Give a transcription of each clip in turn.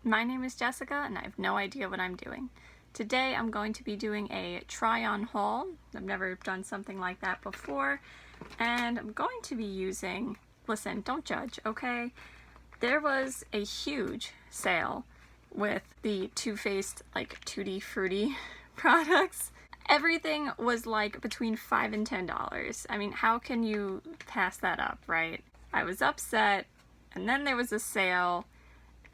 My name is Jessica and I have no idea what I'm doing. Today I'm going to be doing a try-on haul. I've never done something like that before, and I'm going to be using, listen, don't judge, okay? There was a huge sale with the Too Faced like Tutti Frutti products. Everything was like between $5 and $10. I mean, how can you pass that up, right? I was upset, and then there was a sale,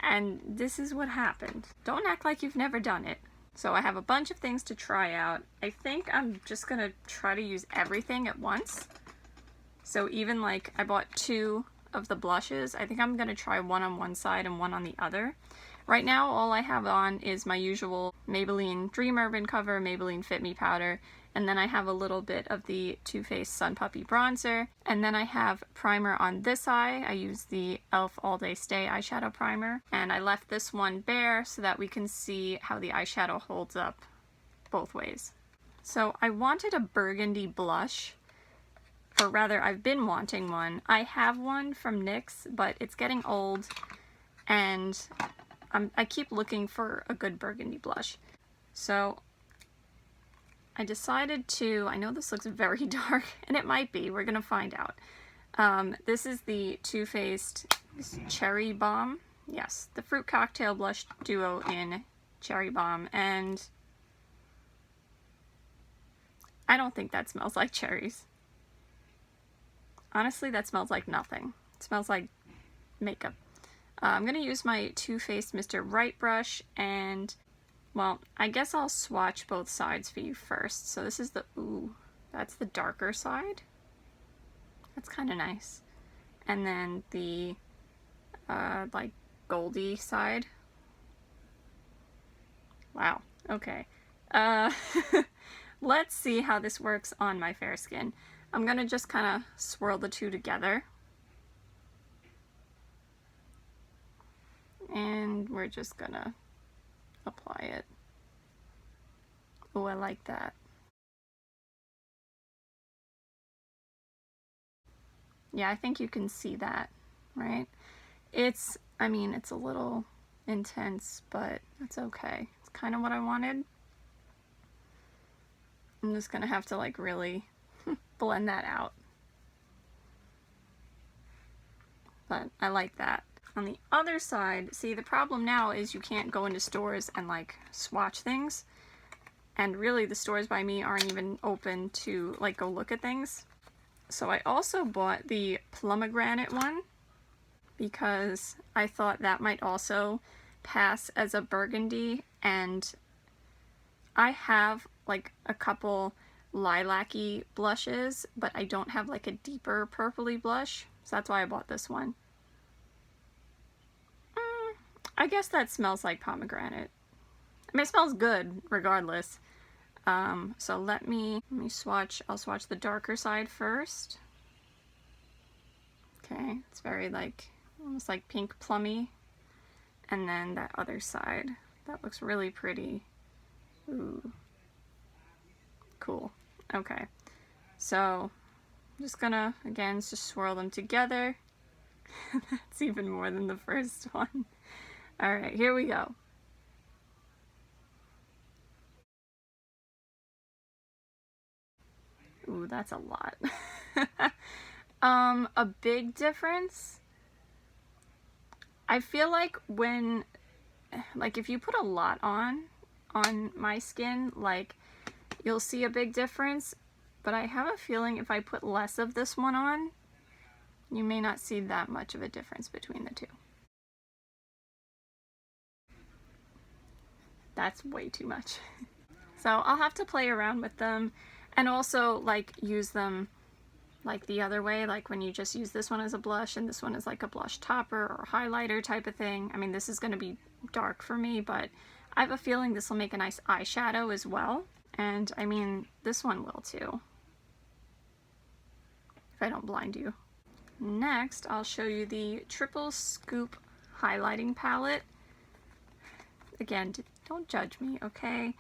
and this is what happened. Don't act like you've never done it. So I have a bunch of things to try out. I think I'm just gonna try to use everything at once. So even like I bought 2 of the blushes. I think I'm gonna try one on one side and one on the other. Right now all I have on is my usual Maybelline Dream Urban Cover, Maybelline Fit Me powder, and then I have a little bit of the Too Faced Sun Puppy bronzer, and then I have primer on this eye. I use the e.l.f. All Day Stay eyeshadow primer, and I left this one bare so that we can see how the eyeshadow holds up both ways. So I wanted a burgundy blush, or rather I've been wanting one. I have one from NYX, but it's getting old, and I keep looking for a good burgundy blush. So I decided to, I know this looks very dark, and it might be, we're gonna find out. This is the Too Faced Cherry Bomb. Yes, the Fruit Cocktail Blush Duo in Cherry Bomb, and I don't think that smells like cherries. Honestly, that smells like nothing. It smells like makeup. I'm gonna use my Too Faced Mr. Right brush, and well, I guess I'll swatch both sides for you first. So this is the, ooh, that's the darker side. That's kind of nice. And then the, like, goldy side. Wow, okay. Let's see how this works on my fair skin. I'm gonna just kind of swirl the two together. And we're just gonna apply it. Oh, I like that. Yeah, I think you can see that, right? It's, I mean, it's a little intense, but that's okay. It's kind of what I wanted. I'm just gonna have to like really blend that out. But I like that. On the other side, see, the problem now is you can't go into stores and like swatch things. And really the stores by me aren't even open to like go look at things. So I also bought the Plumagranate one because I thought that might also pass as a burgundy, and I have like a couple lilac-y blushes, but I don't have like a deeper purpley blush, so that's why I bought this one. I guess that smells like pomegranate. I mean, it smells good regardless. So let me swatch. I'll swatch the darker side first. Okay, it's very like, almost like pink plummy. And then that other side. That looks really pretty. Ooh. Cool. Okay. So, I'm just gonna, again, just swirl them together. That's even more than the first one. Alright, here we go. Ooh, that's a lot. A big difference? I feel like when, like if you put a lot on my skin, like you'll see a big difference, but I have a feeling if I put less of this one on, you may not see that much of a difference between the two. That's way too much. So I'll have to play around with them, and also like use them like the other way, like when you just use this one as a blush and this one is like a blush topper or highlighter type of thing. I mean, this is going to be dark for me, but I have a feeling this will make a nice eyeshadow as well. And I mean, this one will too, if I don't blind you. Next, I'll show you the Triple Scoop Highlighting Palette. Again, don't judge me, okay?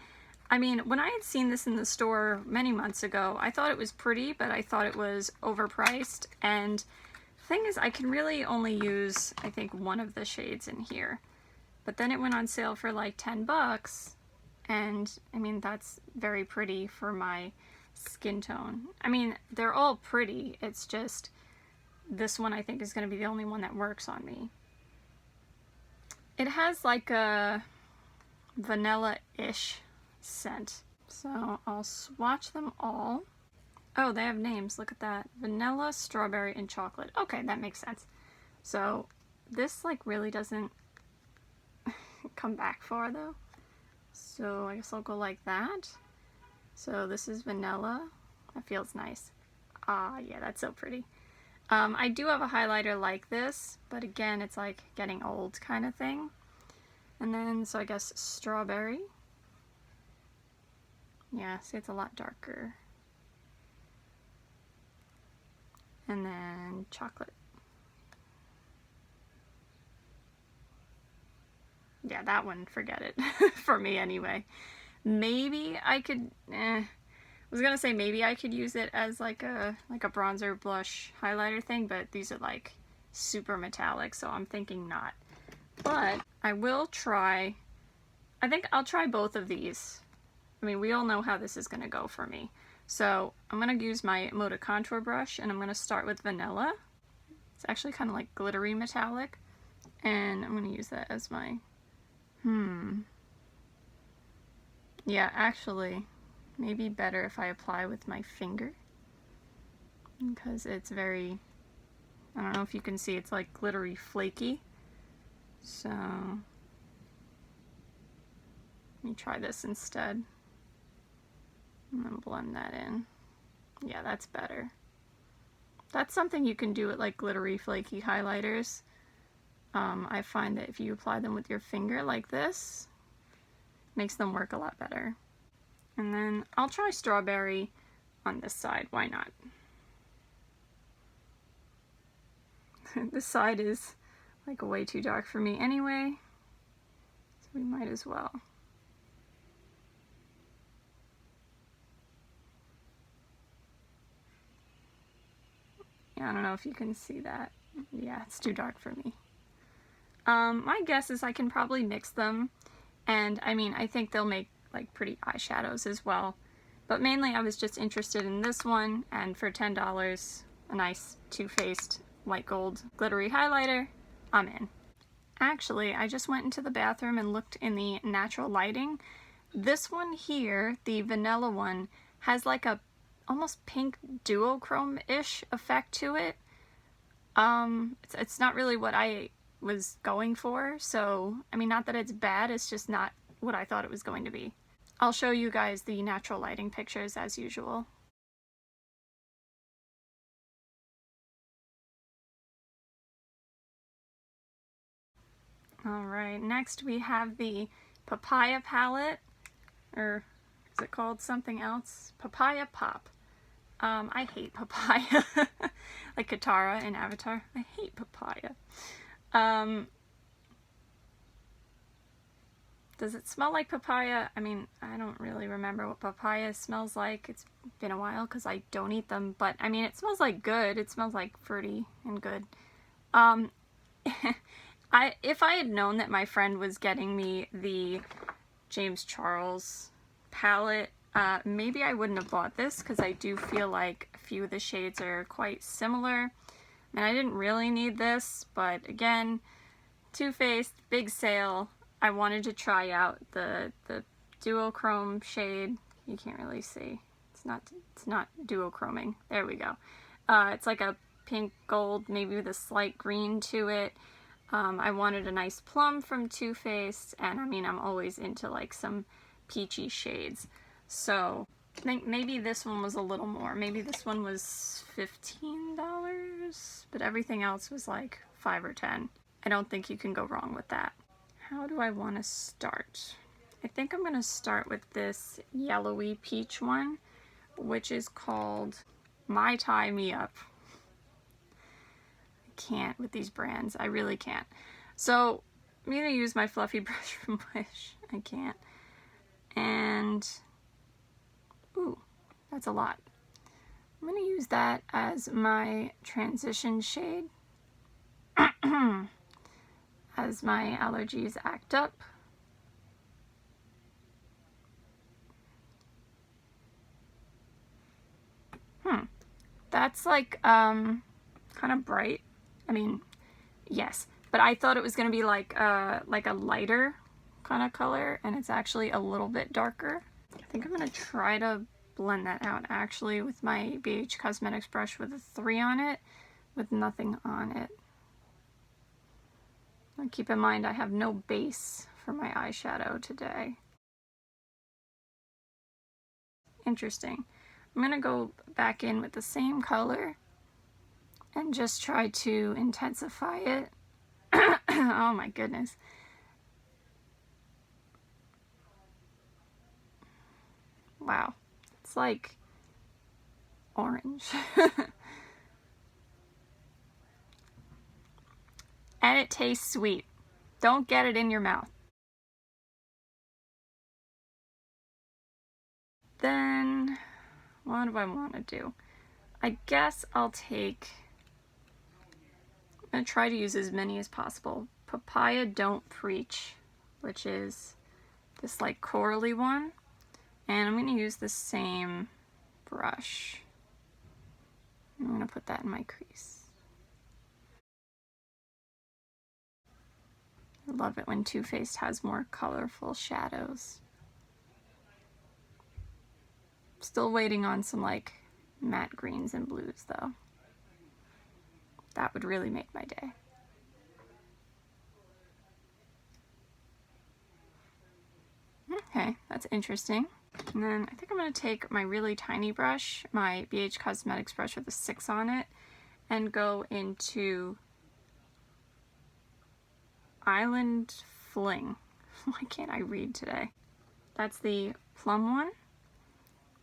I mean, when I had seen this in the store many months ago, I thought it was pretty, but I thought it was overpriced. And the thing is, I can really only use, I think, one of the shades in here. But then it went on sale for like 10 bucks. And I mean, that's very pretty for my skin tone. I mean, they're all pretty. It's just this one I think is going to be the only one that works on me. It has like a vanilla-ish scent. So I'll swatch them all. Oh, they have names. Look at that. Vanilla, strawberry, and chocolate. Okay, that makes sense. So this like really doesn't come back far though. So I guess I'll go like that. So this is vanilla. That feels nice. Ah, yeah, that's so pretty. I do have a highlighter like this, but again, it's like getting old kind of thing. And then, so I guess strawberry. Yeah, see, it's a lot darker. And then chocolate. Yeah, that one, forget it. For me anyway. Maybe I could, I was gonna say maybe I could use it as like a bronzer blush highlighter thing, but these are like super metallic, so I'm thinking not. But I will try, I think I'll try both of these. I mean, we all know how this is gonna go for me. So I'm gonna use my Moda contour brush and I'm gonna start with vanilla. It's actually kind of like glittery metallic. And I'm gonna use that as my, yeah, actually, maybe better if I apply with my finger. Because it's very, I don't know if you can see, it's like glittery flaky. So, let me try this instead. And then blend that in. Yeah, that's better. That's something you can do with like glittery flaky highlighters. I find that if you apply them with your finger like this, makes them work a lot better. And then I'll try strawberry on this side, why not? This side is like way too dark for me anyway, so we might as well. Yeah, I don't know if you can see that. Yeah, it's too dark for me. My guess is I can probably mix them, and I mean, I think they'll make like pretty eyeshadows as well. But mainly I was just interested in this one, and for $10, a nice Too Faced light gold glittery highlighter, I'm in. Actually, I just went into the bathroom and looked in the natural lighting. This one here, the vanilla one, has like a almost pink duochrome-ish effect to it. It's not really what I was going for, so I mean, not that it's bad, it's just not what I thought it was going to be. I'll show you guys the natural lighting pictures as usual. Alright, next we have the Papaya palette, or is it called something else? Papaya Pop. I hate papaya. Like Katara in Avatar. I hate papaya. Does it smell like papaya? I mean, I don't really remember what papaya smells like. It's been a while because I don't eat them, but I mean, it smells like good. It smells like fruity and good. If I had known that my friend was getting me the James Charles palette, maybe I wouldn't have bought this, because I do feel like a few of the shades are quite similar. And I didn't really need this, but again, Too Faced, big sale. I wanted to try out the duochrome shade. You can't really see. It's not duochroming. There we go. It's like a pink gold, maybe with a slight green to it. I wanted a nice plum from Too Faced, and I mean, I'm always into like some peachy shades. So I think maybe this one was a little more. Maybe this one was $15, but everything else was like $5 or $10. I don't think you can go wrong with that. How do I want to start? I think I'm going to start with this yellowy peach one, which is called My Tie Me Up. I can't with these brands. I really can't. So I'm going to use my fluffy brush from Wish. I can't. And, ooh, that's a lot. I'm going to use that as my transition shade. as my allergies act up. That's like kind of bright. I mean, yes, but I thought it was going to be like a lighter kind of color, and it's actually a little bit darker. I think I'm going to try to blend that out actually with my BH Cosmetics brush with a 3 on it, with nothing on it. And keep in mind I have no base for my eyeshadow today. Interesting. I'm going to go back in with the same color and just try to intensify it. Oh my goodness. Wow. It's like orange. And it tastes sweet. Don't get it in your mouth. Then, what do I want to do? I guess I'll take, I'm going to try to use as many as possible. Papaya Don't Preach, which is this like corally one. And I'm going to use the same brush. I'm going to put that in my crease. I love it when Too Faced has more colorful shadows. Still waiting on some like matte greens and blues though. That would really make my day. Okay, that's interesting. And then I think I'm going to take my really tiny brush, my BH Cosmetics brush with a 6 on it, and go into Island Fling. Why can't I read today? That's the plum one.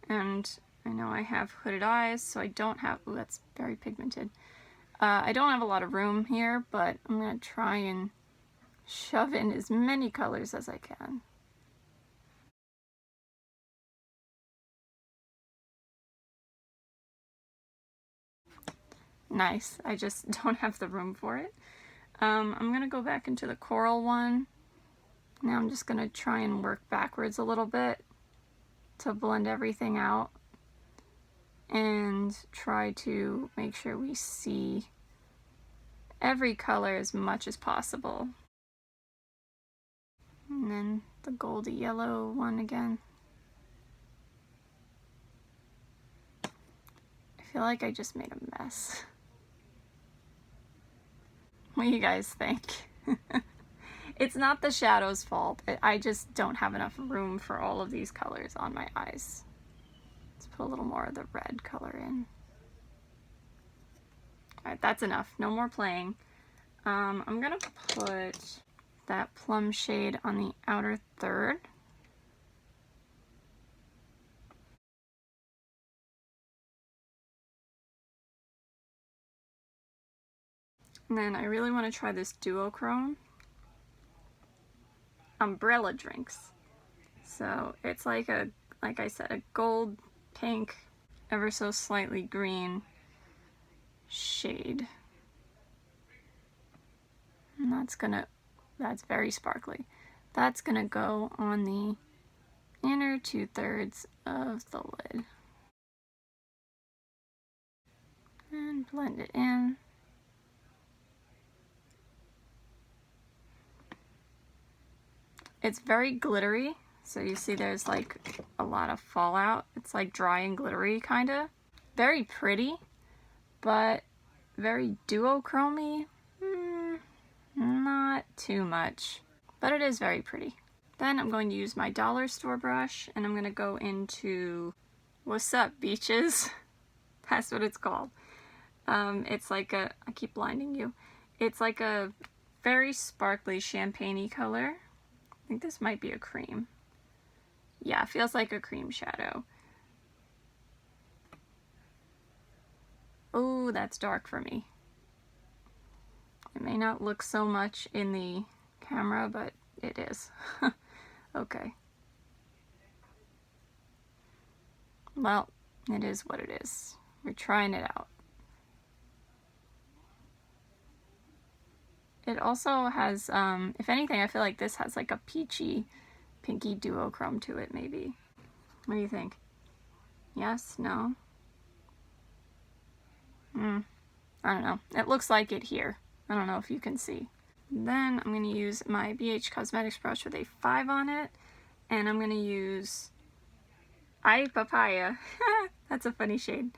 And I know I have hooded eyes, so I don't have, ooh, that's very pigmented. I don't have a lot of room here, but I'm going to try and shove in as many colors as I can. Nice. I just don't have the room for it. I'm going to go back into the coral one. Now I'm just going to try and work backwards a little bit to blend everything out and try to make sure we see every color as much as possible. And then the goldy yellow one again. I feel like I just made a mess. What do you guys think? It's not the shadow's fault. I just don't have enough room for all of these colors on my eyes. Let's put a little more of the red color in. Alright, that's enough. No more playing. I'm gonna put that plum shade on the outer third. And then I really want to try this duochrome. Umbrella Drinks. So it's like I said, a gold, pink, ever so slightly green shade. And that's very sparkly. That's gonna go on the inner 2/3 of the lid. And blend it in. It's very glittery, so you see there's like a lot of fallout. It's like dry and glittery kinda. Very pretty, but very duochromy. Not too much, but it is very pretty. Then I'm going to use my dollar store brush, and I'm going to go into What's Up Beaches? That's what it's called. It's like I keep blinding you. It's like a very sparkly champagne-y color. I think this might be a cream. Yeah, it feels like a cream shadow. Oh, that's dark for me. It may not look so much in the camera, but it is. Okay. Well, it is what it is. We're trying it out. It also has, if anything, I feel like this has like a peachy, pinky duochrome to it, maybe. What do you think? Yes? No? I don't know. It looks like it here. I don't know if you can see. Then I'm going to use my BH Cosmetics brush with a 5 on it, and I'm going to use Papaya. That's a funny shade.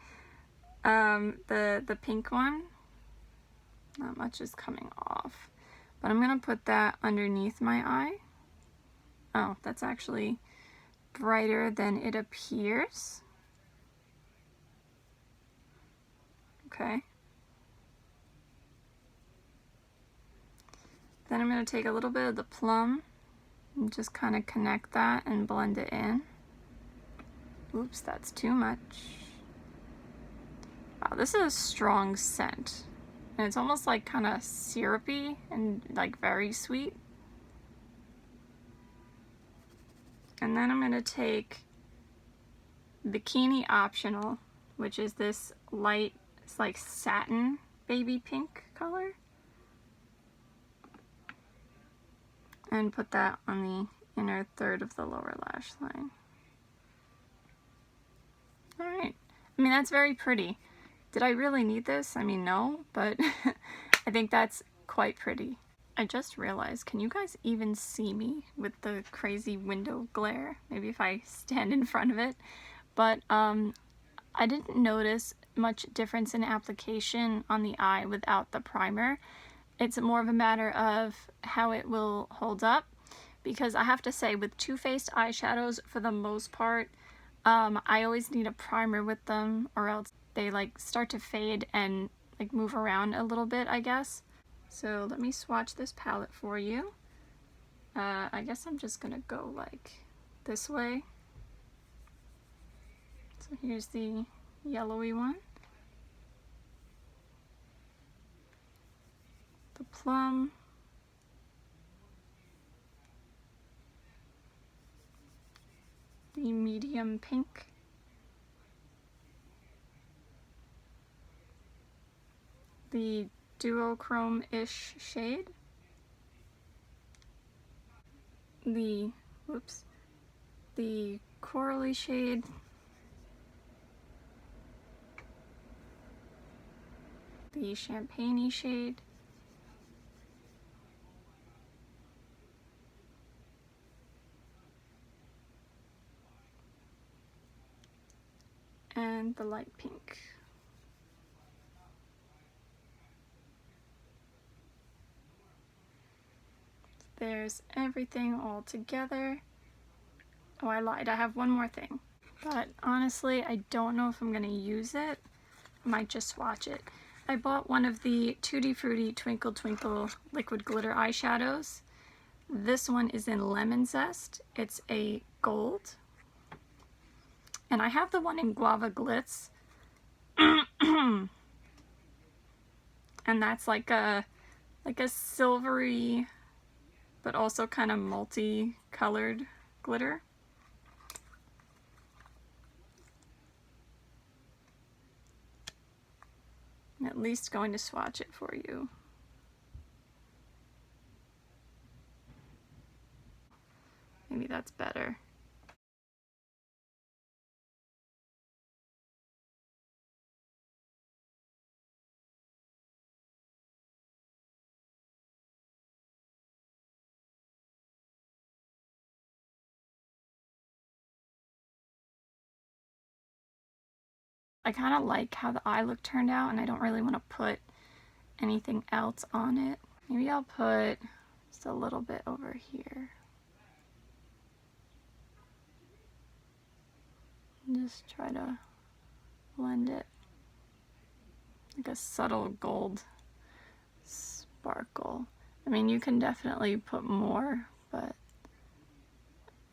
The pink one. Not much is coming off, but I'm going to put that underneath my eye. Oh, that's actually brighter than it appears. Okay. Then I'm going to take a little bit of the plum and just kind of connect that and blend it in. Oops, that's too much. Wow, this is a strong scent. And it's almost like kind of syrupy and like very sweet. And then I'm going to take Bikini Optional, which is this light, it's like satin baby pink color. And put that on the inner third of the lower lash line. Alright. I mean, that's very pretty. Did I really need this? I mean, no, but I think that's quite pretty. I just realized, can you guys even see me with the crazy window glare? Maybe if I stand in front of it. But I didn't notice much difference in application on the eye without the primer. It's more of a matter of how it will hold up, because I have to say with Too Faced eyeshadows, for the most part, I always need a primer with them, or else they like start to fade and like move around a little bit, I guess. So let me swatch this palette for you. I guess I'm just gonna go like this way. So here's the yellowy one. The plum. The medium pink. The duochrome-ish shade. The corally shade. The champagne-y shade. And the light pink. There's everything all together. Oh, I lied. I have one more thing. But honestly, I don't know if I'm going to use it. I might just swatch it. I bought one of the Tutti Frutti Twinkle Twinkle liquid glitter eyeshadows. This one is in Lemon Zest. It's a gold. And I have the one in Guava Glitz. And that's like a silvery, but also kind of multi-colored glitter. I'm at least going to swatch it for you. Maybe that's better. I kind of like how the eye look turned out, and I don't really want to put anything else on it. Maybe I'll put just a little bit over here. Just try to blend it. Like a subtle gold sparkle. I mean, you can definitely put more, but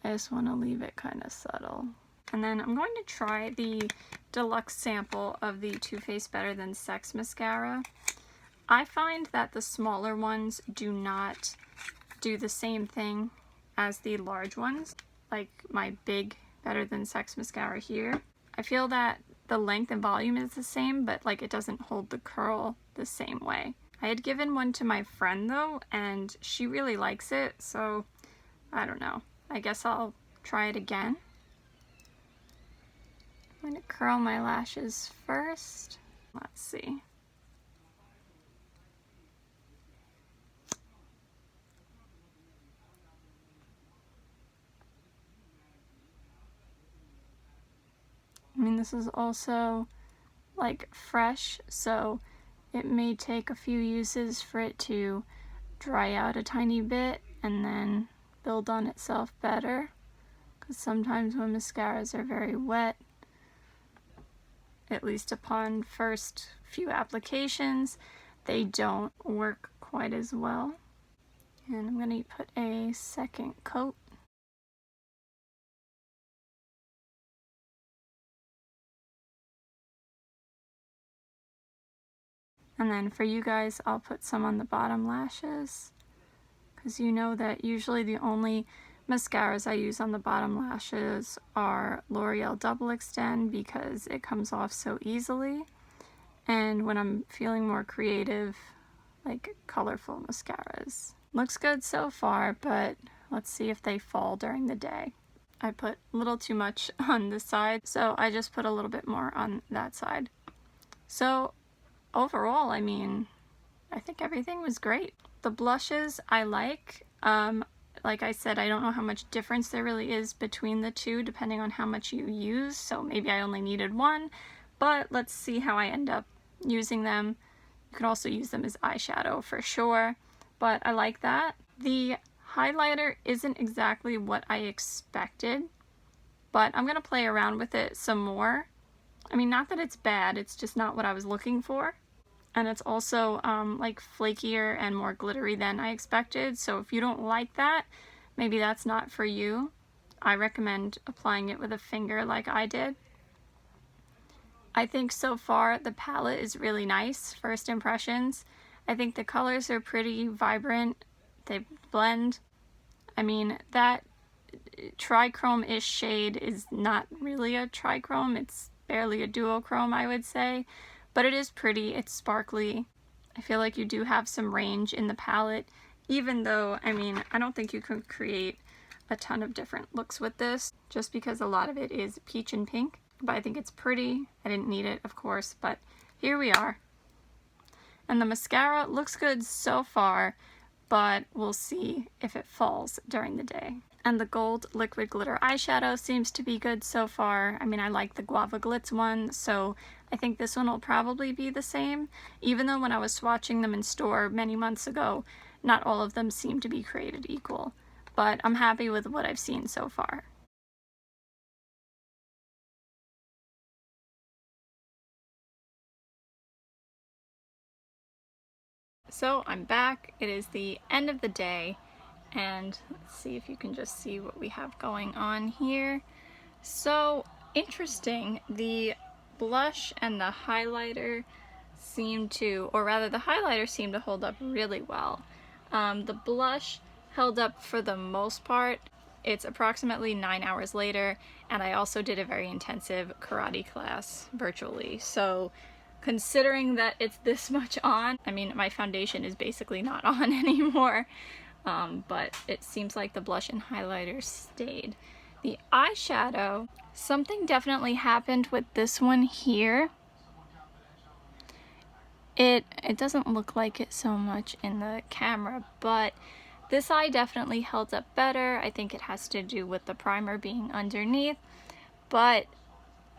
I just want to leave it kind of subtle. And then I'm going to try the deluxe sample of the Too Faced Better Than Sex mascara. I find that the smaller ones do not do the same thing as the large ones, like my big Better Than Sex mascara here. I feel that the length and volume is the same, but like it doesn't hold the curl the same way. I had given one to my friend though, and she really likes it, so I don't know. I guess I'll try it again. I'm going to curl my lashes first. Let's see. I mean, this is also like fresh, so it may take a few uses for it to dry out a tiny bit and then build on itself better, because sometimes when mascaras are very wet, at least upon first few applications, they don't work quite as well. And I'm going to put a second coat. And then for you guys, I'll put some on the bottom lashes, because you know that usually the only mascaras I use on the bottom lashes are L'Oreal Double Extend, because it comes off so easily. And when I'm feeling more creative, like colorful mascaras. Looks good so far, but let's see if they fall during the day. I put a little too much on this side, so I just put a little bit more on that side. So overall, I mean, I think everything was great. The blushes I like. Like I said, I don't know how much difference there really is between the two depending on how much you use, so maybe I only needed one, but let's see how I end up using them. You could also use them as eyeshadow for sure, but I like that. The highlighter isn't exactly what I expected, but I'm gonna play around with it some more. I mean, not that it's bad, it's just not what I was looking for. And it's also like flakier and more glittery than I expected, so if you don't like that, maybe that's not for you. I recommend applying it with a finger like I did. I think so far the palette is really nice, first impressions. I think the colors are pretty vibrant, they blend. I mean, that trichrome-ish shade is not really a trichrome, it's barely a duochrome, I would say. But it is pretty, it's sparkly. I feel like you do have some range in the palette, even though, I mean, I don't think you can create a ton of different looks with this, just because a lot of it is peach and pink. But I think it's pretty. I didn't need it, of course, but here we are. And the mascara looks good so far, but we'll see if it falls during the day. And the gold liquid glitter eyeshadow seems to be good so far. I mean, I like the Guava Glitz one, so I think this one will probably be the same, even though when I was swatching them in store many months ago, not all of them seem to be created equal. But I'm happy with what I've seen so far. So I'm back. It is the end of the day, and let's see if you can just see what we have going on here. So interesting, the blush and the highlighter seem to, or rather the highlighter seemed to hold up really well. The blush held up for the most part. It's approximately 9 hours later, and I also did a very intensive karate class virtually, so considering that it's this much on, I mean, my foundation is basically not on anymore, but it seems like the blush and highlighter stayed. The eyeshadow, something definitely happened with this one here. It doesn't look like it so much in the camera, but this eye definitely held up better. I think it has to do with the primer being underneath, but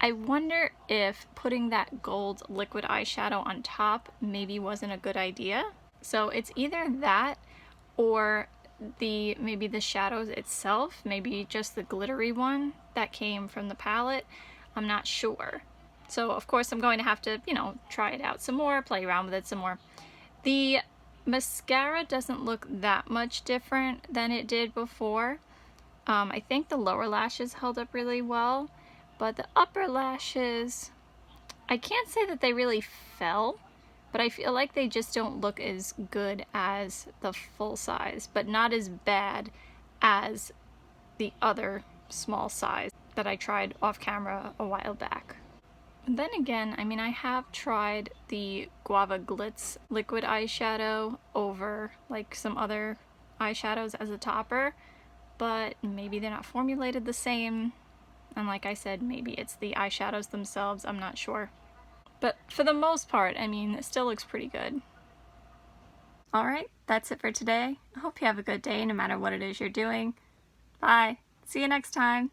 I wonder if putting that gold liquid eyeshadow on top maybe wasn't a good idea. So it's either that or maybe the shadows itself, maybe just the glittery one that came from the palette. I'm not sure. So of course I'm going to have to, you know, try it out some more, play around with it some more. The mascara doesn't look that much different than it did before. I think the lower lashes held up really well, but the upper lashes, I can't say that they really fell, but I feel like they just don't look as good as the full size, but not as bad as the other small size that I tried off camera a while back. And then again, I mean, I have tried the Guava Glitz liquid eyeshadow over like some other eyeshadows as a topper, but maybe they're not formulated the same. And like I said, maybe it's the eyeshadows themselves, I'm not sure. But for the most part, I mean, it still looks pretty good. Alright, that's it for today. I hope you have a good day no matter what it is you're doing. Bye. See you next time.